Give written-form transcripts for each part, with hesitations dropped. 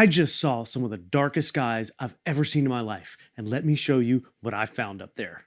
I just saw some of the darkest skies I've ever seen in my life, and let me show you what I found up there.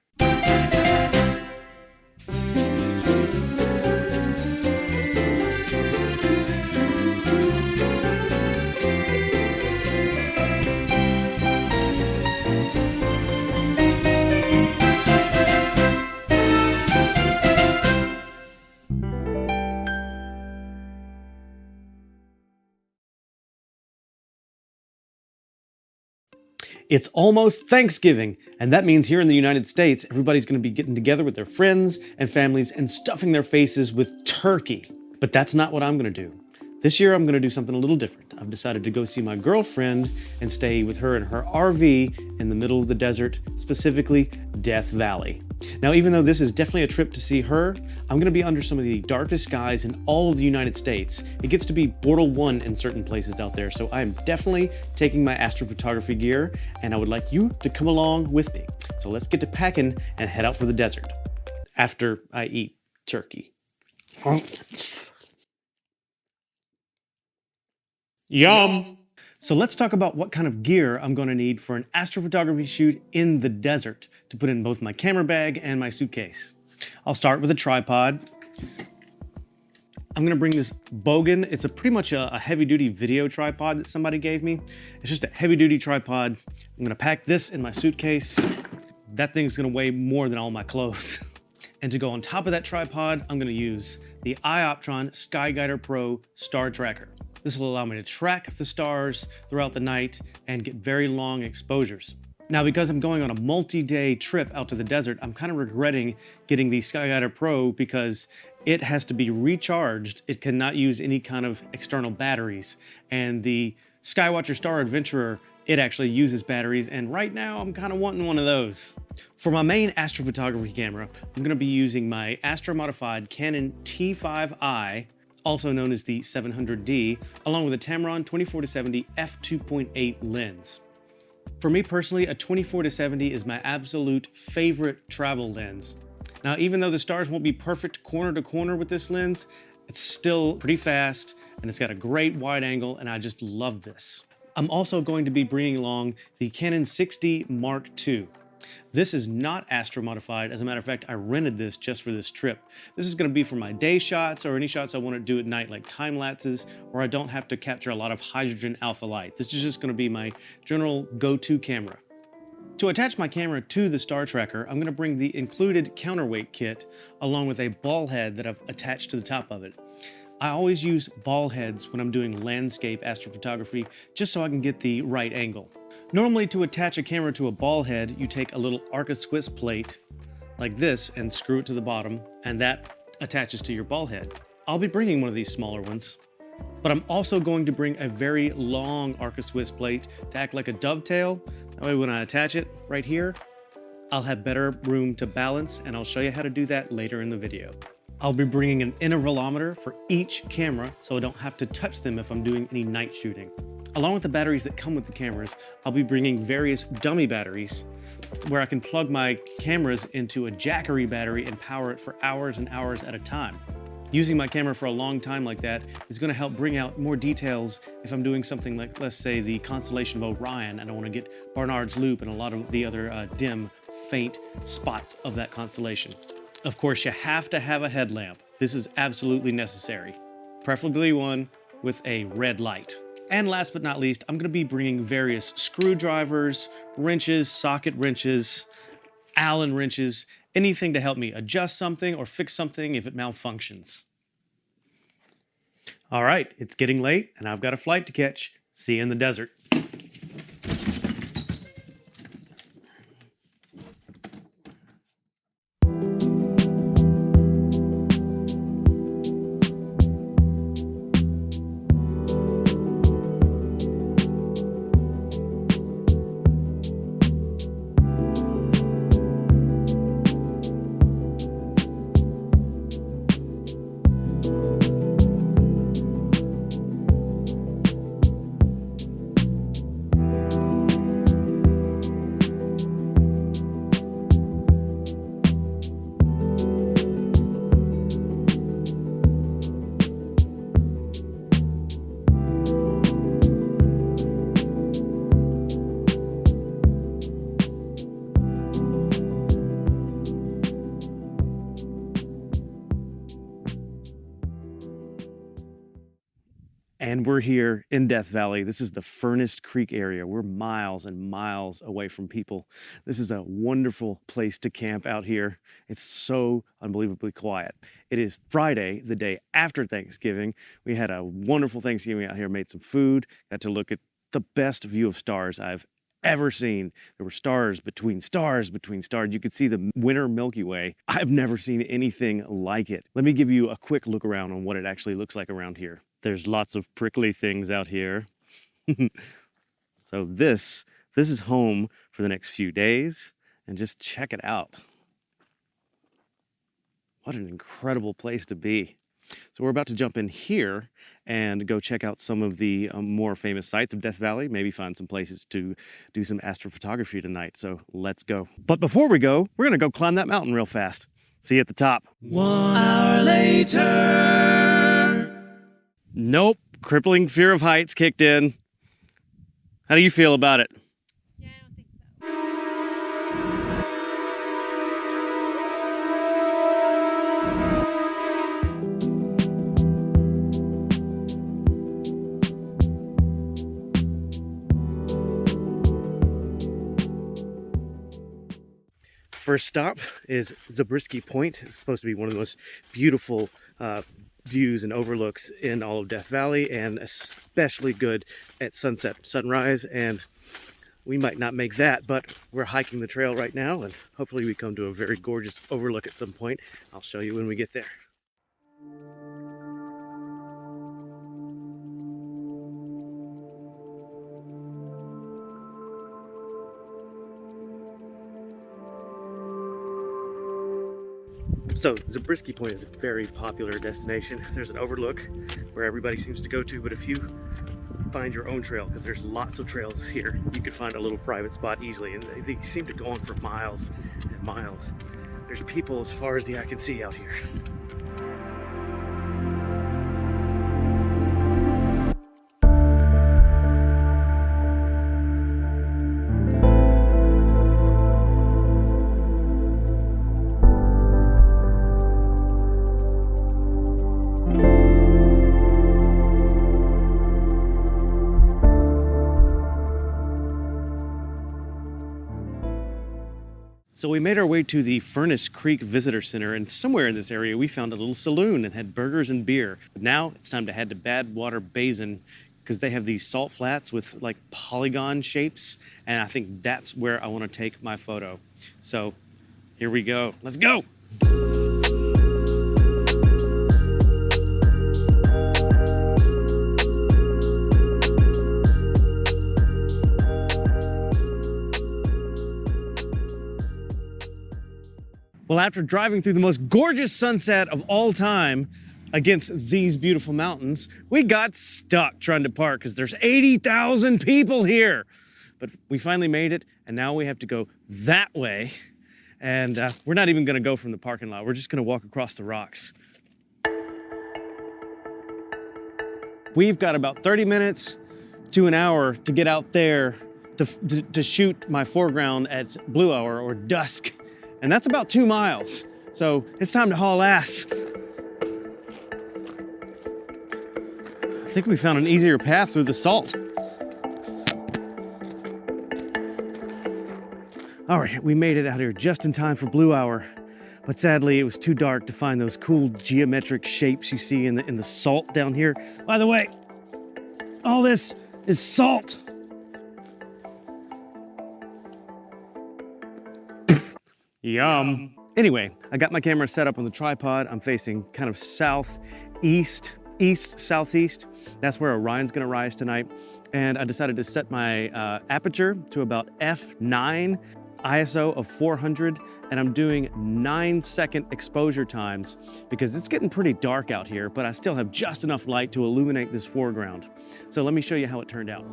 It's almost Thanksgiving, and that means here in the United States, everybody's going to be getting together with their friends and families and stuffing their faces with turkey. But that's not what I'm going to do. This year, I'm going to do something a little different. I've decided to go see my girlfriend and stay with her in her RV in the middle of the desert, specifically Death Valley. Now, even though this is definitely a trip to see her, I'm going to be under some of the darkest skies in all of the United States. It gets to be Portal 1 in certain places out there, so I am definitely taking my astrophotography gear, and I would like you to come along with me. So let's get to packing and head out for the desert after I eat turkey. Yum! So let's talk about what kind of gear I'm going to need for an astrophotography shoot in the desert to put in both my camera bag and my suitcase. I'll start with a tripod. I'm going to bring this Bogan. It's pretty much a heavy-duty video tripod that somebody gave me. It's just a heavy-duty tripod. I'm going to pack this in my suitcase. That thing's going to weigh more than all my clothes. And to go on top of that tripod, I'm going to use the Ioptron SkyGuider Pro Star Tracker. This will allow me to track the stars throughout the night and get very long exposures. Now, because I'm going on a multi-day trip out to the desert, I'm kind of regretting getting the SkyGuider Pro because it has to be recharged. It cannot use any kind of external batteries. And the Skywatcher Star Adventurer, it actually uses batteries, and right now I'm kind of wanting one of those. For my main astrophotography camera, I'm going to be using my Astro-modified Canon T5i, also known as the 700D, along with a Tamron 24-70 f2.8 lens. For me personally, a 24-70 is my absolute favorite travel lens. Now, even though the stars won't be perfect corner to corner with this lens, it's still pretty fast, and it's got a great wide angle, and I just love this. I'm also going to be bringing along the Canon 6D Mark II. This is not astro-modified. As a matter of fact, I rented this just for this trip. This is going to be for my day shots or any shots I want to do at night, like time lapses, where I don't have to capture a lot of hydrogen alpha light. This is just going to be my general go-to camera. To attach my camera to the star tracker, I'm going to bring the included counterweight kit along with a ball head that I've attached to the top of it. I always use ball heads when I'm doing landscape astrophotography just so I can get the right angle. Normally, to attach a camera to a ball head, you take a little Arca Swiss plate like this and screw it to the bottom, and that attaches to your ball head. I'll be bringing one of these smaller ones, but I'm also going to bring a very long Arca Swiss plate to act like a dovetail. That way when I attach it right here, I'll have better room to balance, and I'll show you how to do that later in the video. I'll be bringing an intervalometer for each camera so I don't have to touch them if I'm doing any night shooting. Along with the batteries that come with the cameras, I'll be bringing various dummy batteries where I can plug my cameras into a Jackery battery and power it for hours and hours at a time. Using my camera for a long time like that is going to help bring out more details if I'm doing something like, let's say, the constellation of Orion, and I want to get Barnard's Loop and a lot of the other dim, faint spots of that constellation. Of course, you have to have a headlamp. This is absolutely necessary, preferably one with a red light. And last but not least, I'm going to be bringing various screwdrivers, wrenches, socket wrenches, Allen wrenches, anything to help me adjust something or fix something if it malfunctions. All right, it's getting late and I've got a flight to catch. See you in the desert. And we're here in Death Valley. This is the Furnace Creek area. We're miles and miles away from people. This is a wonderful place to camp out here. It's so unbelievably quiet. It is Friday, the day after Thanksgiving. We had a wonderful Thanksgiving out here, made some food, got to look at the best view of stars I've ever seen. There were stars between stars between stars. You could see the winter Milky Way. I've never seen anything like it. Let me give you a quick look around on what it actually looks like around here. There's lots of prickly things out here. So this is home for the next few days, and just check it out. What an incredible place to be. So we're about to jump in here and go check out some of the more famous sites of Death Valley, maybe find some places to do some astrophotography tonight. So let's go. But before we go, we're gonna go climb that mountain real fast. See you at the top. 1 hour later. Nope, crippling fear of heights kicked in. How do you feel about it? Yeah, I don't think so. First stop is Zabriskie Point. It's supposed to be one of the most beautiful views and overlooks in all of Death Valley, and especially good at sunset, sunrise. And we might not make that, but we're hiking the trail right now, and hopefully we come to a very gorgeous overlook at some point. I'll show you when we get there. So Zabriskie Point is a very popular destination. There's an overlook where everybody seems to go to, but if you find your own trail, because there's lots of trails here, you could find a little private spot easily, and they seem to go on for miles and miles. There's people as far as the eye can see out here. So we made our way to the Furnace Creek Visitor Center, and somewhere in this area we found a little saloon and had burgers and beer. But now it's time to head to Badwater Basin because they have these salt flats with like polygon shapes, and I think that's where I want to take my photo. So here we go. Let's go! Well, after driving through the most gorgeous sunset of all time against these beautiful mountains, we got stuck trying to park because there's 80,000 people here. But we finally made it, and now we have to go that way. And we're not even gonna go from the parking lot. We're just gonna walk across the rocks. We've got about 30 minutes to an hour to get out there to shoot my foreground at blue hour or dusk. And that's about 2 miles. So it's time to haul ass. I think we found an easier path through the salt. All right, we made it out here just in time for blue hour. But sadly, it was too dark to find those cool geometric shapes you see in the salt down here. By the way, all this is salt. Yum. Anyway, I got my camera set up on the tripod. I'm facing kind of southeast, southeast. That's where Orion's gonna rise tonight. And I decided to set my aperture to about f9, ISO of 400, and I'm doing 9-second exposure times because it's getting pretty dark out here, but I still have just enough light to illuminate this foreground. So let me show you how it turned out.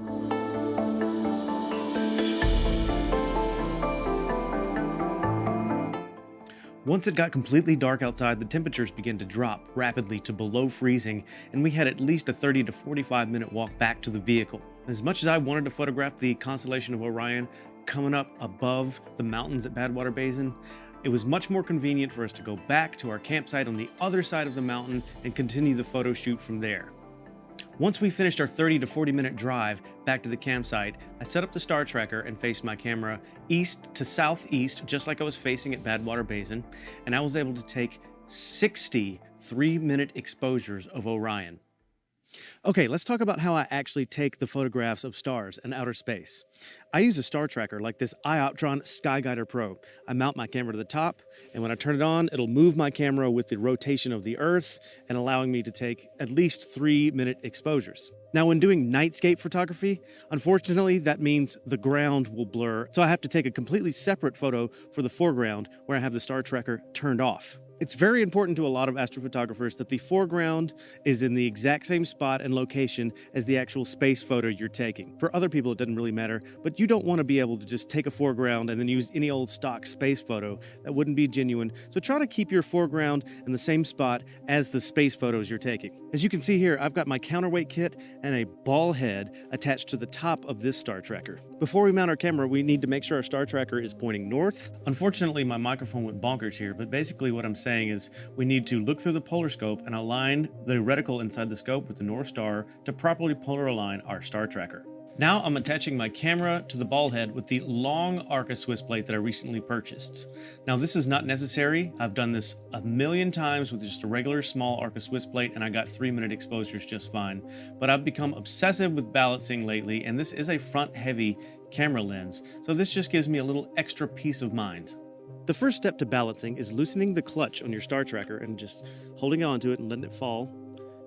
Once it got completely dark outside, the temperatures began to drop rapidly to below freezing, and we had at least a 30 to 45 minute walk back to the vehicle. As much as I wanted to photograph the constellation of Orion coming up above the mountains at Badwater Basin, it was much more convenient for us to go back to our campsite on the other side of the mountain and continue the photo shoot from there. Once we finished our 30 to 40 minute drive back to the campsite, I set up the star tracker and faced my camera east to southeast, just like I was facing at Badwater Basin, and I was able to take 60 3-minute exposures of Orion. Okay, let's talk about how I actually take the photographs of stars and outer space. I use a star tracker like this Ioptron SkyGuider Pro. I mount my camera to the top, and when I turn it on, it'll move my camera with the rotation of the Earth and allowing me to take at least 3-minute exposures. Now, when doing nightscape photography, unfortunately, that means the ground will blur, so I have to take a completely separate photo for the foreground where I have the star tracker turned off. It's very important to a lot of astrophotographers that the foreground is in the exact same spot and location as the actual space photo you're taking. For other people, it doesn't really matter, but you don't want to be able to just take a foreground and then use any old stock space photo. That wouldn't be genuine. So try to keep your foreground in the same spot as the space photos you're taking. As you can see here, I've got my counterweight kit and a ball head attached to the top of this star tracker. Before we mount our camera, we need to make sure our star tracker is pointing north. Unfortunately, my microphone went bonkers here, but basically what I'm saying is we need to look through the polar scope and align the reticle inside the scope with the North Star to properly polar align our star tracker. Now I'm attaching my camera to the ball head with the long Arca Swiss plate that I recently purchased. Now this is not necessary. I've done this a million times with just a regular small Arca Swiss plate and I got 3-minute exposures just fine. But I've become obsessive with balancing lately, and this is a front heavy camera lens, so this just gives me a little extra peace of mind. The first step to balancing is loosening the clutch on your star tracker and just holding on to it and letting it fall.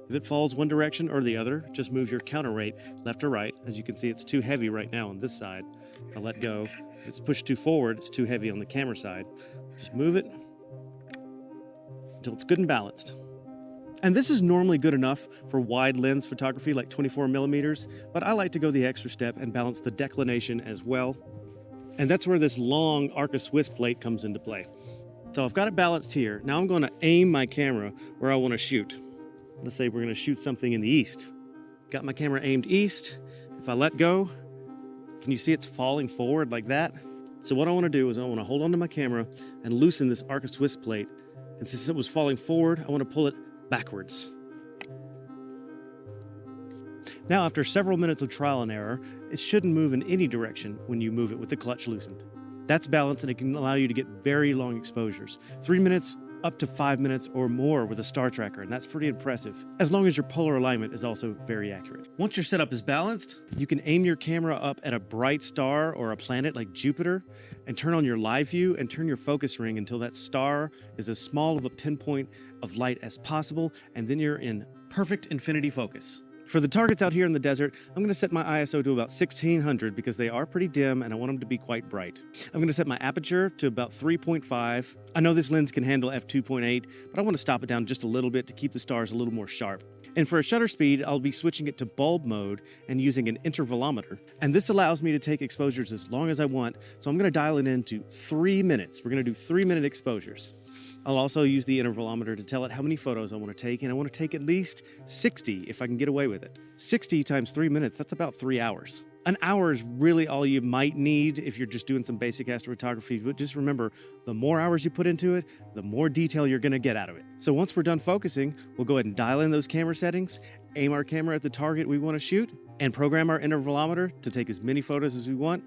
If it falls one direction or the other, just move your counterweight left or right. As you can see, it's too heavy right now on this side. If I let go, if it's pushed too forward, it's too heavy on the camera side. Just move it until it's good and balanced. And this is normally good enough for wide lens photography like 24 millimeters, but I like to go the extra step and balance the declination as well. And that's where this long Arca Swiss plate comes into play. So I've got it balanced here. Now I'm going to aim my camera where I want to shoot. Let's say we're going to shoot something in the east. Got my camera aimed east. If I let go, can you see it's falling forward like that? So what I want to do is I want to hold onto my camera and loosen this Arca Swiss plate. And since it was falling forward, I want to pull it backwards. Now, after several minutes of trial and error, it shouldn't move in any direction when you move it with the clutch loosened. That's balanced, and it can allow you to get very long exposures. 3 minutes up to 5 minutes or more with a star tracker, and that's pretty impressive, as long as your polar alignment is also very accurate. Once your setup is balanced, you can aim your camera up at a bright star or a planet like Jupiter and turn on your live view and turn your focus ring until that star is as small of a pinpoint of light as possible, and then you're in perfect infinity focus. For the targets out here in the desert, I'm going to set my ISO to about 1600 because they are pretty dim and I want them to be quite bright. I'm going to set my aperture to about 3.5. I know this lens can handle f2.8, but I want to stop it down just a little bit to keep the stars a little more sharp. And for a shutter speed, I'll be switching it to bulb mode and using an intervalometer. And this allows me to take exposures as long as I want, so I'm going to dial it into 3 minutes. We're going to do 3-minute exposures. I'll also use the intervalometer to tell it how many photos I want to take, and I want to take at least 60 if I can get away with it. 60 times 3 minutes, that's about 3 hours. An hour is really all you might need if you're just doing some basic astrophotography, but just remember, the more hours you put into it, the more detail you're going to get out of it. So once we're done focusing, we'll go ahead and dial in those camera settings, aim our camera at the target we want to shoot, and program our intervalometer to take as many photos as we want.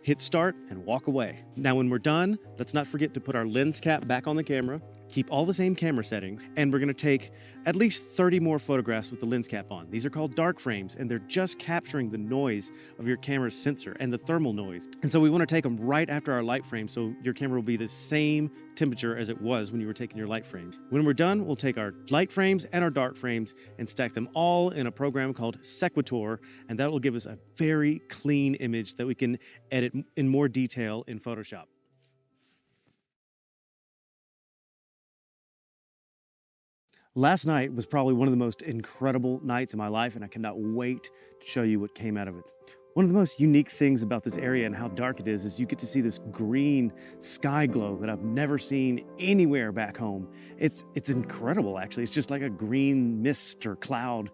Hit start and walk away. Now when we're done, let's not forget to put our lens cap back on the camera, keep all the same camera settings, and we're going to take at least 30 more photographs with the lens cap on. These are called dark frames, and they're just capturing the noise of your camera's sensor and the thermal noise. And so we want to take them right after our light frame so your camera will be the same temperature as it was when you were taking your light frame. When we're done, we'll take our light frames and our dark frames and stack them all in a program called Sequitur, and that will give us a very clean image that we can edit in more detail in Photoshop. Last night was probably one of the most incredible nights of my life, and I cannot wait to show you what came out of it. One of the most unique things about this area and how dark it is you get to see this green sky glow that I've never seen anywhere back home. It's incredible, actually. It's just like a green mist or cloud.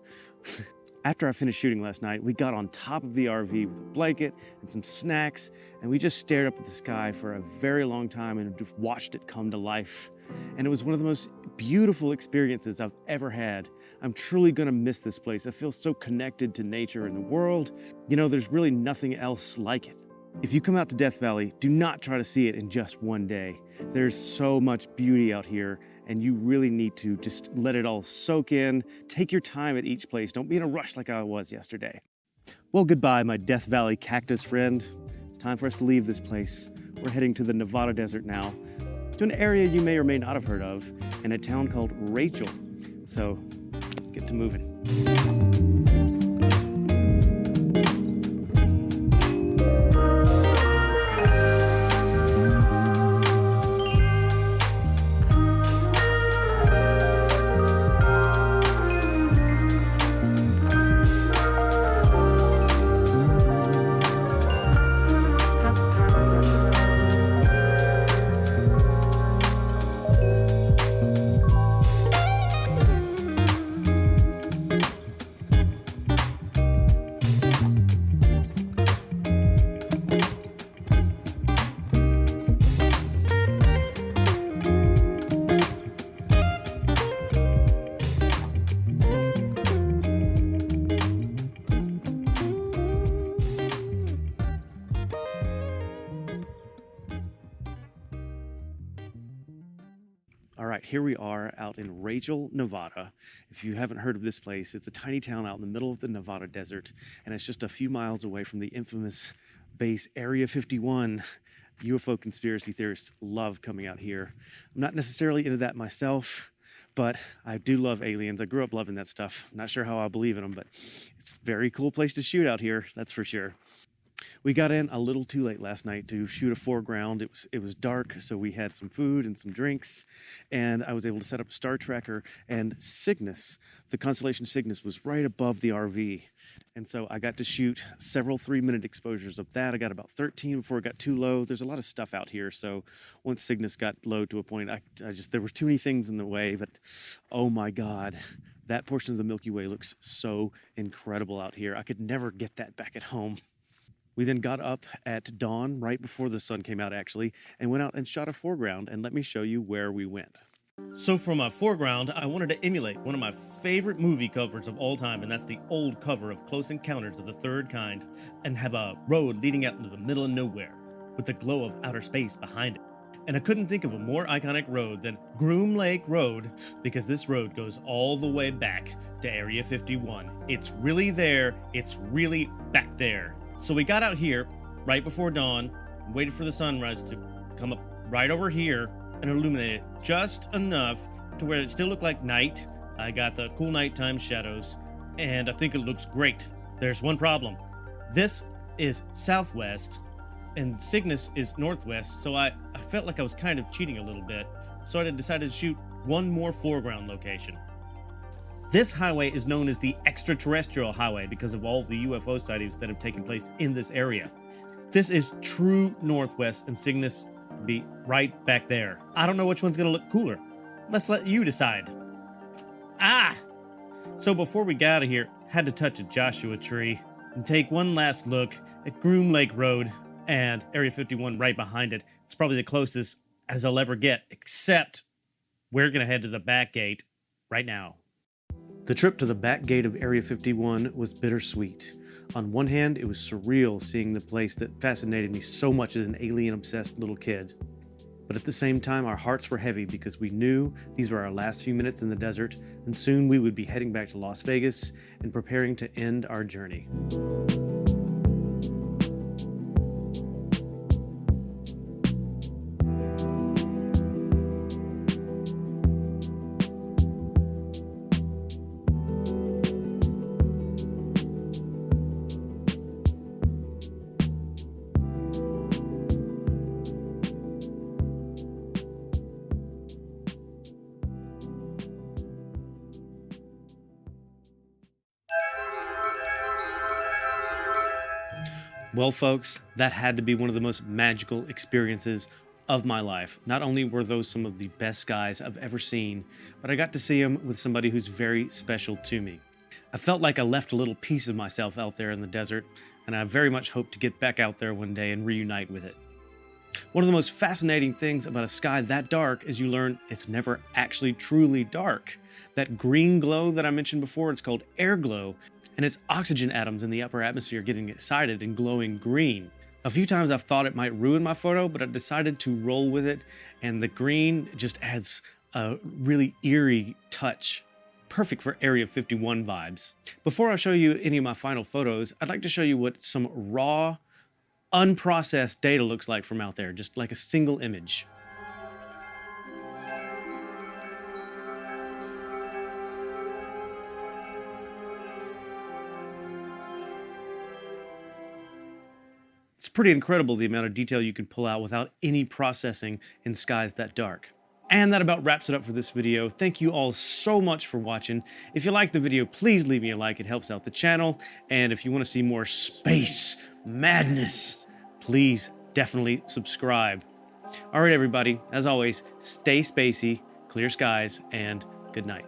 After I finished shooting last night, we got on top of the RV with a blanket and some snacks, and we just stared up at the sky for a very long time and just watched it come to life. And it was one of the most beautiful experiences I've ever had. I'm truly gonna miss this place. I feel so connected to nature and the world. You know, there's really nothing else like it. If you come out to Death Valley, do not try to see it in just one day. There's so much beauty out here, and you really need to just let it all soak in. Take your time at each place. Don't be in a rush like I was yesterday. Well, goodbye, my Death Valley cactus friend. It's time for us to leave this place. We're heading to the Nevada desert now, to an area you may or may not have heard of, in a town called Rachel. So let's get to moving. All right, here we are out in Rachel, Nevada. If you haven't heard of this place, it's a tiny town out in the middle of the Nevada desert, and it's just a few miles away from the infamous base Area 51. UFO conspiracy theorists love coming out here. I'm not necessarily into that myself, but I do love aliens. I grew up loving that stuff. I'm not sure how I believe in them, but it's a very cool place to shoot out here, that's for sure. We got in a little too late last night to shoot a foreground. It was dark, so we had some food and some drinks, and I was able to set up a star tracker, and Cygnus, the constellation Cygnus, was right above the RV. And so I got to shoot several 3-minute exposures of that. I got about 13 before it got too low. There's a lot of stuff out here, so once Cygnus got low to a point, there were too many things in the way, but oh my God, that portion of the Milky Way looks so incredible out here. I could never get that back at home. We then got up at dawn, right before the sun came out actually, and went out and shot a foreground, and let me show you where we went. So for my foreground, I wanted to emulate one of my favorite movie covers of all time, and that's the old cover of Close Encounters of the Third Kind, and have a road leading out into the middle of nowhere, with the glow of outer space behind it. And I couldn't think of a more iconic road than Groom Lake Road, because this road goes all the way back to Area 51. It's really there, it's really back there. So we got out here right before dawn, waited for the sunrise to come up right over here and illuminate it just enough to where it still looked like night. I got the cool nighttime shadows, and I think it looks great. There's one problem. This is southwest, and Cygnus is northwest, so I felt like I was kind of cheating a little bit, so I decided to shoot one more foreground location. This highway is known as the extraterrestrial highway because of all the UFO sightings that have taken place in this area. This is true northwest, and Cygnus will be right back there. I don't know which one's gonna look cooler. Let's let you decide. So before we got out of here, had to touch a Joshua tree and take one last look at Groom Lake Road and Area 51 right behind it. It's probably the closest as I'll ever get, except we're gonna head to the back gate right now. The trip to the back gate of Area 51 was bittersweet. On one hand, it was surreal seeing the place that fascinated me so much as an alien-obsessed little kid. But at the same time, our hearts were heavy because we knew these were our last few minutes in the desert, and soon we would be heading back to Las Vegas and preparing to end our journey. Well, folks, that had to be one of the most magical experiences of my life. Not only were those some of the best guys I've ever seen, but I got to see them with somebody who's very special to me. I felt like I left a little piece of myself out there in the desert, and I very much hope to get back out there one day and reunite with it. One of the most fascinating things about a sky that dark is you learn it's never actually truly dark. That green glow that I mentioned before, it's called air glow, and it's oxygen atoms in the upper atmosphere getting excited and glowing green. A few times I've thought it might ruin my photo, but I decided to roll with it, and the green just adds a really eerie touch. Perfect for Area 51 vibes. Before I show you any of my final photos, I'd like to show you what some raw, unprocessed data looks like from out there, just like a single image. It's pretty incredible the amount of detail you can pull out without any processing in skies that dark. And that about wraps it up for this video. Thank you all so much for watching. If you liked the video, please leave me a like. It helps out the channel. And if you want to see more space madness, please definitely subscribe. All right, everybody, as always, stay spacey, clear skies, and good night.